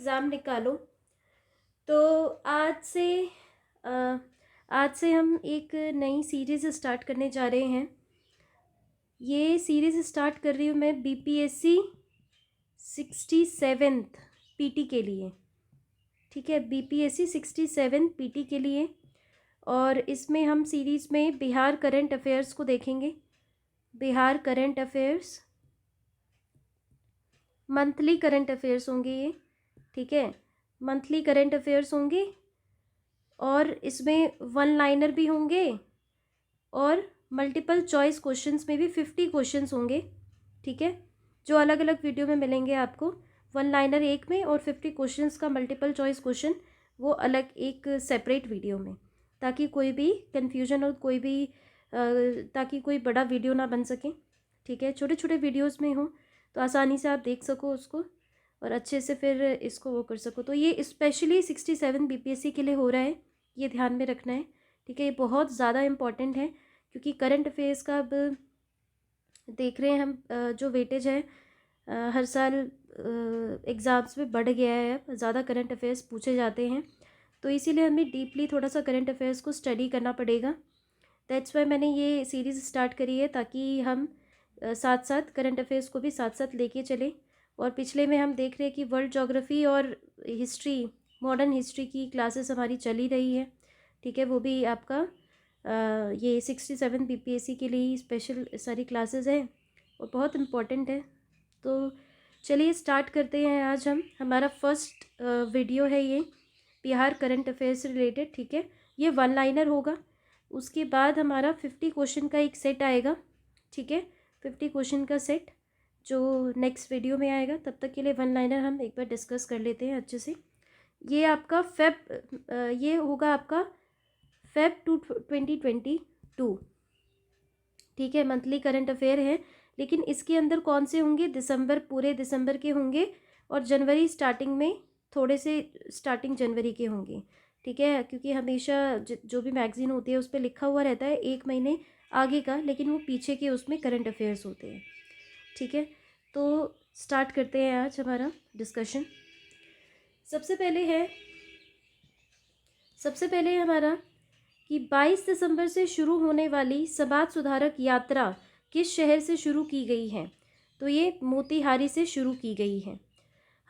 Exam निकालो। तो आज से हम एक नई सीरीज़ स्टार्ट करने जा रहे हैं। ये सीरीज़ स्टार्ट कर रही हूँ मैं बीपीएससी 67th पीटी के लिए, ठीक है, बीपीएससी 67 पीटी के लिए। और इसमें हम सीरीज़ में बिहार करंट अफेयर्स को देखेंगे। Bihar current affairs, monthly current affairs होंगे ये, ठीक है, मंथली करंट अफेयर्स होंगे। और इसमें वन लाइनर भी होंगे और मल्टीपल चॉइस क्वेश्चंस में भी 50 क्वेश्चंस होंगे, ठीक है, जो अलग अलग वीडियो में मिलेंगे आपको। वन लाइनर एक में और 50 क्वेश्चंस का मल्टीपल चॉइस क्वेश्चन वो अलग एक सेपरेट वीडियो में, ताकि कोई भी कन्फ्यूजन और ताकि कोई बड़ा वीडियो ना बन सके, ठीक है, छोटे छोटे वीडियोस में हो तो आसानी से आप देख सको उसको और अच्छे से फिर इसको वो कर सको। तो ये स्पेशली 67 बीपीएससी के लिए हो रहा है, ये ध्यान में रखना है, ठीक है। ये बहुत ज़्यादा इम्पॉर्टेंट है क्योंकि करंट अफेयर्स का अब देख रहे हैं हम, जो वेटेज है हर साल एग्ज़ाम्स में बढ़ गया है, अब ज़्यादा करंट अफेयर्स पूछे जाते हैं। तो इसीलिए हमें डीपली थोड़ा सा करंट अफेयर्स को स्टडी करना पड़ेगा। दैट्स वाई मैंने ये सीरीज़ स्टार्ट करी है, ताकि हम साथ साथ करंट अफेयर्स को भी साथ साथ लेके चलें। और पिछले में हम देख रहे हैं कि वर्ल्ड ज्योग्राफी और हिस्ट्री, मॉडर्न हिस्ट्री की क्लासेस हमारी चली रही है, ठीक है, वो भी आपका ये 67 बीपीएससी के लिए स्पेशल सारी क्लासेस हैं और बहुत इम्पॉर्टेंट है। तो चलिए स्टार्ट करते हैं। आज हमारा फर्स्ट वीडियो है ये बिहार करंट अफेयर्स से रिलेटेड, ठीक है। ये वन लाइनर होगा, उसके बाद हमारा 50 क्वेश्चन का एक सेट आएगा, ठीक है, 50 क्वेश्चन का सेट जो नेक्स्ट वीडियो में आएगा। तब तक के लिए वन लाइनर हम एक बार डिस्कस कर लेते हैं अच्छे से। ये आपका ये होगा आपका फेब 2022, ठीक है, मंथली करंट अफेयर है। लेकिन इसके अंदर कौन से होंगे, दिसंबर, पूरे दिसंबर के होंगे और जनवरी स्टार्टिंग में थोड़े से स्टार्टिंग जनवरी के होंगे, ठीक है, क्योंकि हमेशा जो भी मैगज़ीन होती है उस पर लिखा हुआ रहता है एक महीने आगे का, लेकिन वो पीछे के उसमें करंट अफेयर्स होते हैं, ठीक है। तो स्टार्ट करते हैं आज हमारा डिस्कशन। सबसे पहले हमारा कि 22 दिसंबर से शुरू होने वाली समाज सुधारक यात्रा किस शहर से शुरू की गई है, तो ये मोतीहारी से शुरू की गई है।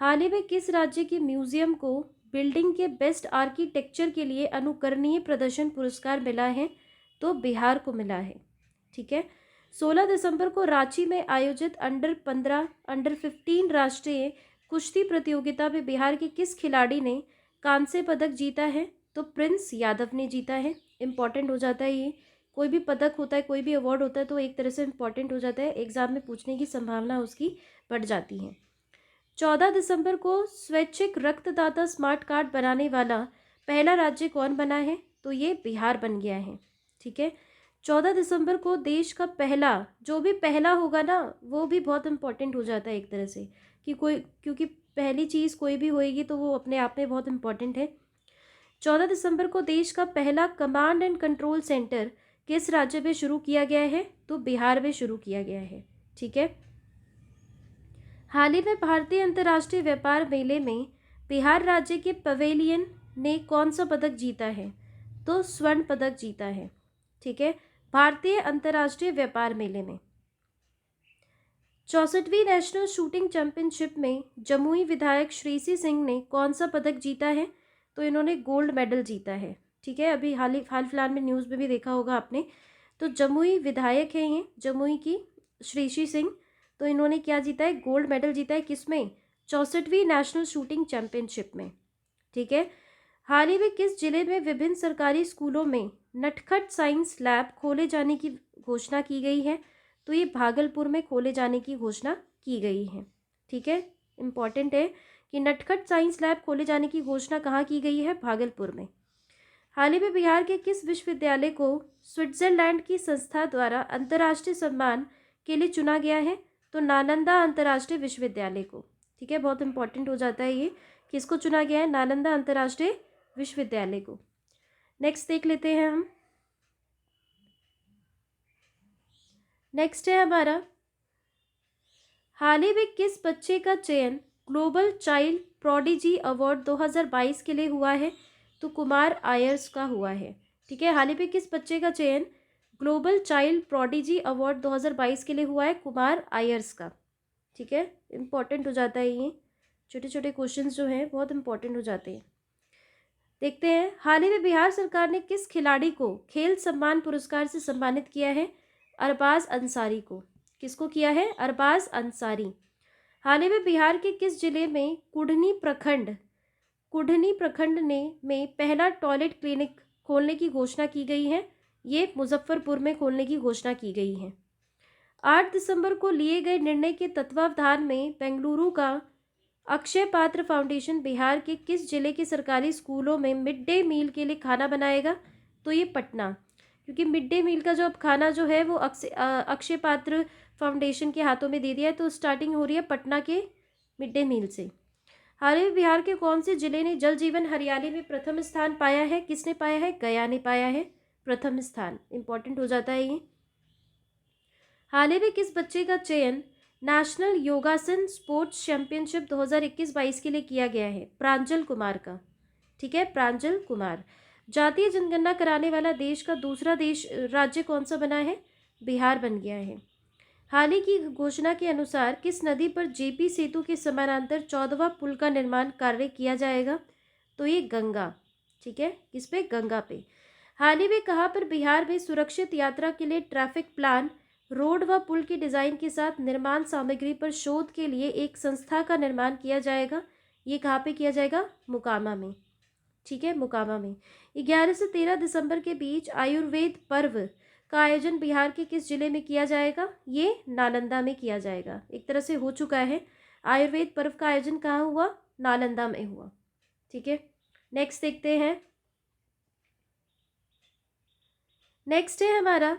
हाल ही में किस राज्य के म्यूजियम को बिल्डिंग के बेस्ट आर्किटेक्चर के लिए अनुकरणीय प्रदर्शन पुरस्कार मिला है, तो बिहार को मिला है, ठीक है। 16 दिसंबर को रांची में आयोजित अंडर 15 राष्ट्रीय कुश्ती प्रतियोगिता में बिहार के किस खिलाड़ी ने कांस्य पदक जीता है, तो प्रिंस यादव ने जीता है। इम्पॉर्टेंट हो जाता है ये, कोई भी पदक होता है, कोई भी अवार्ड होता है तो एक तरह से इम्पॉर्टेंट हो जाता है, एग्जाम में पूछने की संभावना उसकी बढ़ जाती है। 14 दिसंबर को स्वैच्छिक रक्तदाता स्मार्ट कार्ड बनाने वाला पहला राज्य कौन बना है, तो ये बिहार बन गया है, ठीक है। 14 दिसंबर को देश का पहला, जो भी पहला होगा ना वो भी बहुत इम्पॉर्टेंट हो जाता है एक तरह से, कि क्योंकि पहली चीज़ कोई भी होएगी तो वो अपने आप में बहुत इम्पॉर्टेंट है। 14 दिसंबर को देश का पहला कमांड एंड कंट्रोल सेंटर किस राज्य में शुरू किया गया है, तो बिहार में शुरू किया गया है, ठीक है। हाल ही में भारतीय अंतर्राष्ट्रीय व्यापार मेले में बिहार राज्य के पवेलियन ने कौन सा पदक जीता है, तो स्वर्ण पदक जीता है, ठीक है, भारतीय अंतर्राष्ट्रीय व्यापार मेले में। 64वीं नेशनल शूटिंग चैंपियनशिप में जमुई विधायक श्रीसी सिंह ने कौन सा पदक जीता है, तो इन्होंने गोल्ड मेडल जीता है, ठीक है। अभी हाल फिलहाल में न्यूज़ में भी देखा होगा आपने। तो जमुई विधायक हैं ये, जमुई की श्रीसी सिंह, तो इन्होंने क्या जीता है, गोल्ड मेडल जीता है, किसमें, 64वीं नेशनल शूटिंग चैंपियनशिप में, ठीक है। हाल ही में किस जिले में विभिन्न सरकारी स्कूलों में नटखट साइंस लैब खोले जाने की घोषणा की गई है, तो ये भागलपुर में खोले जाने की घोषणा की गई है, ठीक है। इम्पॉर्टेंट है कि नटखट साइंस लैब खोले जाने की घोषणा कहाँ की गई है, भागलपुर में। हाल ही में बिहार के किस विश्वविद्यालय को स्विट्जरलैंड की संस्था द्वारा अंतर्राष्ट्रीय सम्मान के लिए चुना गया है, तो नालंदा अंतर्राष्ट्रीय विश्वविद्यालय को, ठीक है, बहुत इंपॉर्टेंट हो जाता है ये, किसको चुना गया है, नालंदा अंतर्राष्ट्रीय विश्वविद्यालय को। नेक्स्ट देख लेते हैं हम। नेक्स्ट है हमारा, हाल ही में किस बच्चे का चयन ग्लोबल चाइल्ड प्रोडिजी अवार्ड 2022 के लिए हुआ है? तो कुमार आयर्स का हुआ है। ठीक है, हाल ही में किस बच्चे का चयन ग्लोबल चाइल्ड प्रोडिजी अवार्ड 2022 के लिए हुआ है? कुमार आयर्स का। ठीक है, इंपॉर्टेंट हो जाता है ये, छोटे छोटे क्वेश्चंस जो हैं बहुत इंपॉर्टेंट हो जाते हैं। देखते हैं, हाल ही में बिहार सरकार ने किस खिलाड़ी को खेल सम्मान पुरस्कार से सम्मानित किया है? अरबाज अंसारी को। किसको किया है? अरबाज अंसारी। हाल ही में बिहार के किस जिले में कुढ़नी प्रखंड में पहला टॉयलेट क्लिनिक खोलने की घोषणा की गई है? ये मुजफ्फरपुर में खोलने की घोषणा की गई है। 8 दिसंबर को लिए गए निर्णय के तत्वावधान में बेंगलुरु का अक्षय पात्र फाउंडेशन बिहार के किस जिले के सरकारी स्कूलों में मिड डे मील के लिए खाना बनाएगा? तो ये पटना, क्योंकि मिड डे मील का जो अब खाना जो है वो अक्षय पात्र फाउंडेशन के हाथों में दे दिया है, तो स्टार्टिंग हो रही है पटना के मिड डे मील से। हाल ही में बिहार के कौन से जिले ने जल जीवन हरियाली में प्रथम स्थान पाया है? किसने पाया है? गया ने पाया है प्रथम स्थान। इंपॉर्टेंट हो जाता है ये। हाल ही में किस बच्चे का चयन नेशनल योगासन स्पोर्ट्स चैंपियनशिप 2021-22 के लिए किया गया है? प्रांजल कुमार का। ठीक है, प्रांजल कुमार। जातीय जनगणना कराने वाला देश का दूसरा राज्य कौन सा बना है? बिहार बन गया है। हाल ही की घोषणा के अनुसार किस नदी पर जेपी सेतु के समानांतर 14वां पुल का निर्माण कार्य किया जाएगा? तो ये गंगा। ठीक है, किस पे? गंगा पे। हाल ही में कहाँ पर बिहार में सुरक्षित यात्रा के लिए ट्रैफिक प्लान, रोड व पुल के डिजाइन के साथ निर्माण सामग्री पर शोध के लिए एक संस्था का निर्माण किया जाएगा? ये कहाँ पे किया जाएगा? मोकामा में। ठीक है, मोकामा में। 11 से 13 दिसंबर के बीच आयुर्वेद पर्व का आयोजन बिहार के किस जिले में किया जाएगा? ये नालंदा में किया जाएगा। एक तरह से हो चुका है। आयुर्वेद पर्व का आयोजन कहाँ हुआ? नालंदा में हुआ। ठीक है, नेक्स्ट देखते हैं। नेक्स्ट है हमारा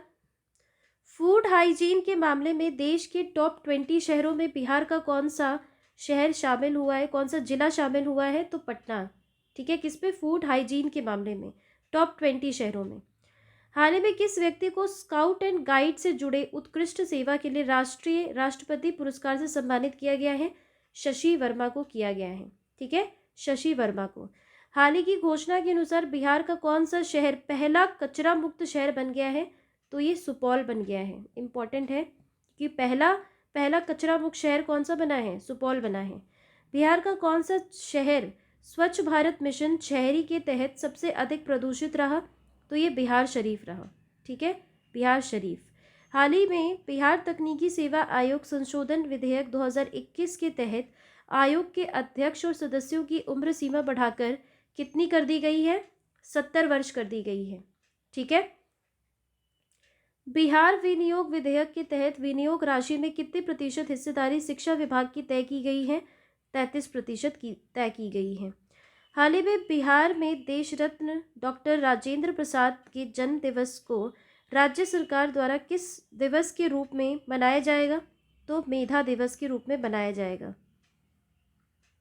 फूड हाइजीन के मामले में देश के टॉप 20 शहरों में बिहार का कौन सा शहर शामिल हुआ है? कौन सा जिला शामिल हुआ है? तो पटना। ठीक है, किस पे? फूड हाइजीन के मामले में टॉप 20 शहरों में। हाल ही में किस व्यक्ति को स्काउट एंड गाइड से जुड़े उत्कृष्ट सेवा के लिए राष्ट्रपति पुरस्कार से सम्मानित किया गया है? शशि वर्मा को किया गया है। ठीक है, शशि वर्मा को। हाल ही की घोषणा के अनुसार बिहार का कौन सा शहर पहला कचरा मुक्त शहर बन गया है? तो ये सुपौल बन गया है। इंपॉर्टेंट है कि पहला कचरा मुक्त शहर कौन सा बना है? सुपौल बना है। बिहार का कौन सा शहर स्वच्छ भारत मिशन शहरी के तहत सबसे अधिक प्रदूषित रहा? तो ये बिहार शरीफ रहा। ठीक है, बिहार शरीफ। हाल ही में बिहार तकनीकी सेवा आयोग संशोधन विधेयक 2021 के तहत आयोग के अध्यक्ष और सदस्यों की उम्र सीमा बढ़ाकर कितनी कर दी गई है? 70 वर्ष कर दी गई है। ठीक है, बिहार विनियोग विधेयक के तहत विनियोग राशि में कितने प्रतिशत हिस्सेदारी शिक्षा विभाग की तय की गई है? 33% की तय की गई है। हाल ही में बिहार में देश रत्न डॉक्टर राजेंद्र प्रसाद के जन्म दिवस को राज्य सरकार द्वारा किस दिवस के रूप में मनाया जाएगा? तो मेधा दिवस के रूप में मनाया जाएगा।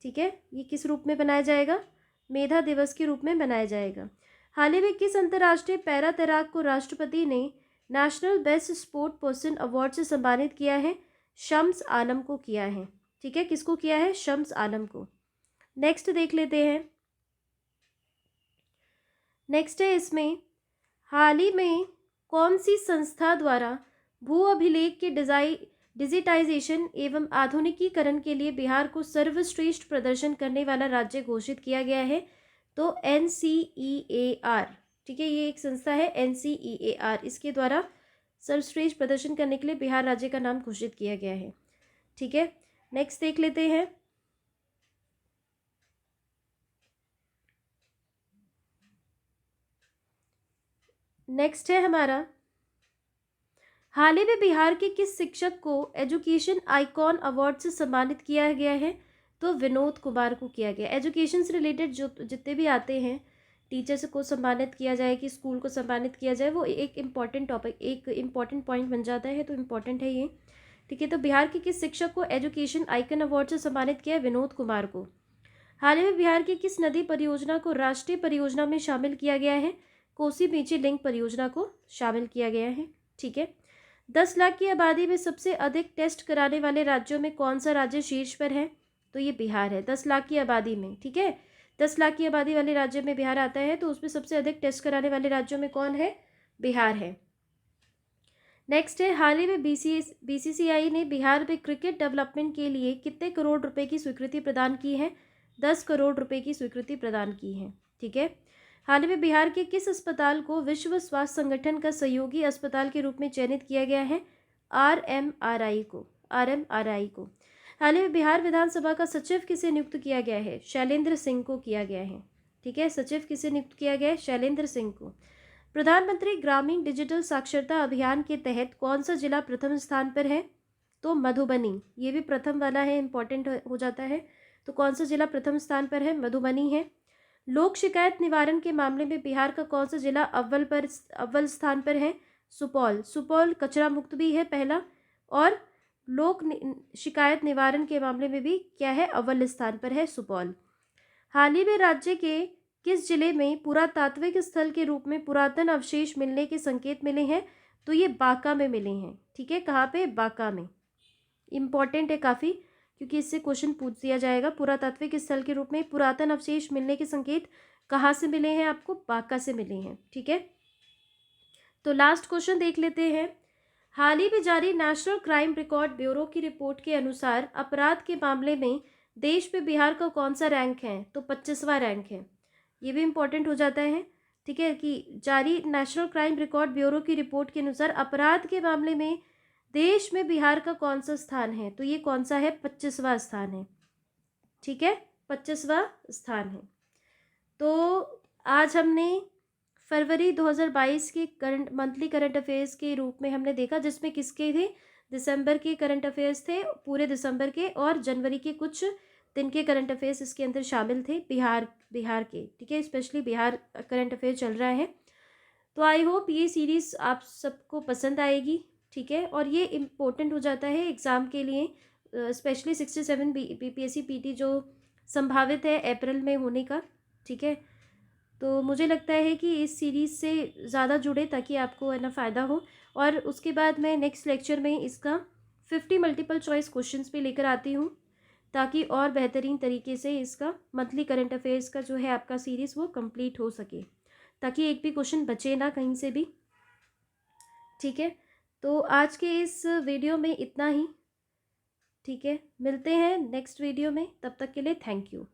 ठीक है, ये किस रूप में मनाया जाएगा? मेधा दिवस के रूप में मनाया जाएगा। हाल ही में किस अंतर्राष्ट्रीय पैरा तैराक को राष्ट्रपति ने national best sport person award से सम्मानित किया है? शम्स आलम को किया है। ठीक है, किसको किया है? शम्स आलम को। नेक्स्ट देख लेते हैं। नेक्स्ट है इसमें हाल ही में कौन सी संस्था द्वारा भू अभिलेख के डिजिटाइजेशन एवं आधुनिकीकरण के लिए बिहार को सर्वश्रेष्ठ प्रदर्शन करने वाला राज्य घोषित किया गया है? तो NCEAR। ठीक है, ये एक संस्था है NCEAR, इसके द्वारा सर्वश्रेष्ठ प्रदर्शन करने के लिए बिहार राज्य का नाम घोषित किया गया है। ठीक है, नेक्स्ट देख लेते हैं। नेक्स्ट है हमारा हाल ही में बिहार के किस शिक्षक को एजुकेशन आइकॉन अवार्ड से सम्मानित किया गया है? तो विनोद कुमार को किया गया। एजुकेशन से रिलेटेड जो जितने भी आते हैं टीचर्स को सम्मानित किया जाए कि स्कूल को सम्मानित किया जाए, वो एक इम्पॉर्टेंट टॉपिक, एक इम्पॉर्टेंट पॉइंट बन जाता है, तो इम्पॉर्टेंट है ये। ठीक है, तो बिहार के किस शिक्षक को एजुकेशन आइकन अवार्ड से सम्मानित किया? विनोद कुमार को। हाल ही में बिहार की किस नदी परियोजना को राष्ट्रीय परियोजना में शामिल किया गया है? कोसी मेची लिंक परियोजना को शामिल किया गया है। ठीक है, 10 लाख की आबादी में सबसे अधिक टेस्ट कराने वाले राज्यों में कौन सा राज्य शीर्ष पर है? तो ये बिहार है 10 लाख की आबादी में, ठीक है। 10 लाख की आबादी वाले राज्य में बिहार आता है, तो उसमें सबसे अधिक टेस्ट कराने वाले राज्यों में कौन है? बिहार है। नेक्स्ट है, हाल ही में बीसीसीआई ने बिहार में क्रिकेट डेवलपमेंट के लिए कितने करोड़ रुपए की स्वीकृति प्रदान की है? 10 करोड़ रुपए की स्वीकृति प्रदान की है, ठीक है। हाल ही में बिहार के किस अस्पताल को विश्व स्वास्थ्य संगठन का सहयोगी अस्पताल के रूप में चयनित किया गया है? आरएमआरआई को। हाल ही में बिहार विधानसभा का सचिव किसे नियुक्त किया गया है? शैलेंद्र सिंह को किया गया है, ठीक है। सचिव किसे नियुक्त किया गया है? शैलेंद्र सिंह को। प्रधानमंत्री ग्रामीण डिजिटल साक्षरता अभियान के तहत कौन सा जिला प्रथम स्थान पर है? तो मधुबनी। ये भी प्रथम वाला है, इंपॉर्टेंट हो जाता है। तो कौन सा जिला प्रथम स्थान पर है? मधुबनी है। लोक शिकायत निवारण के मामले में बिहार का कौन सा जिला अव्वल स्थान पर है? सुपौल कचरा मुक्त भी है पहला, और लोक शिकायत निवारण के मामले में भी क्या है? अव्वल स्थान पर है सुपौल। हाल ही में राज्य के किस जिले में पुरातात्विक स्थल के रूप में पुरातन अवशेष मिलने के संकेत मिले हैं? तो ये बांका में मिले हैं, ठीक है। कहाँ पे? बांका में। इम्पॉर्टेंट है काफ़ी, क्योंकि इससे क्वेश्चन पूछ दिया जाएगा। पुरातात्विक स्थल के रूप में पुरातन अवशेष मिलने के संकेत कहाँ से मिले हैं आपको? बांका से मिले हैं, ठीक है। तो लास्ट क्वेश्चन देख लेते हैं। हाल ही में जारी नेशनल क्राइम रिकॉर्ड ब्यूरो की रिपोर्ट के अनुसार अपराध के मामले में देश में बिहार का कौन सा रैंक है? तो 25वां रैंक है। ये भी इम्पोर्टेंट हो जाता है, ठीक है, कि जारी नेशनल क्राइम रिकॉर्ड ब्यूरो की रिपोर्ट के अनुसार अपराध के मामले में देश में बिहार का कौन सा स्थान है? तो ये कौन सा है? 25वां स्थान है, ठीक है। 25वां स्थान है। तो आज हमने फरवरी 2022 के मंथली करंट अफेयर्स के रूप में हमने देखा, जिसमें किसके थे? दिसंबर के करंट अफेयर्स थे, पूरे दिसंबर के, और जनवरी के कुछ दिन के करंट अफेयर्स इसके अंदर शामिल थे बिहार के, ठीक है। स्पेशली बिहार करंट अफेयर चल रहा है। तो आई होप ये सीरीज़ आप सबको पसंद आएगी, ठीक है। और ये इम्पोर्टेंट हो जाता है एग्ज़ाम के लिए, स्पेशली 67 बीपीएससी पीटी जो संभावित है अप्रैल में होने का, ठीक है। तो मुझे लगता है कि इस सीरीज़ से ज़्यादा जुड़े, ताकि आपको है ना फ़ायदा हो। और उसके बाद मैं नेक्स्ट लेक्चर में इसका 50 मल्टीपल चॉइस क्वेश्चंस भी लेकर आती हूँ, ताकि और बेहतरीन तरीके से इसका मंथली करंट अफेयर्स का जो है आपका सीरीज़ वो कंप्लीट हो सके, ताकि एक भी क्वेश्चन बचे ना कहीं से भी, ठीक है। तो आज के इस वीडियो में इतना ही, ठीक है। मिलते हैं नेक्स्ट वीडियो में, तब तक के लिए थैंक यू।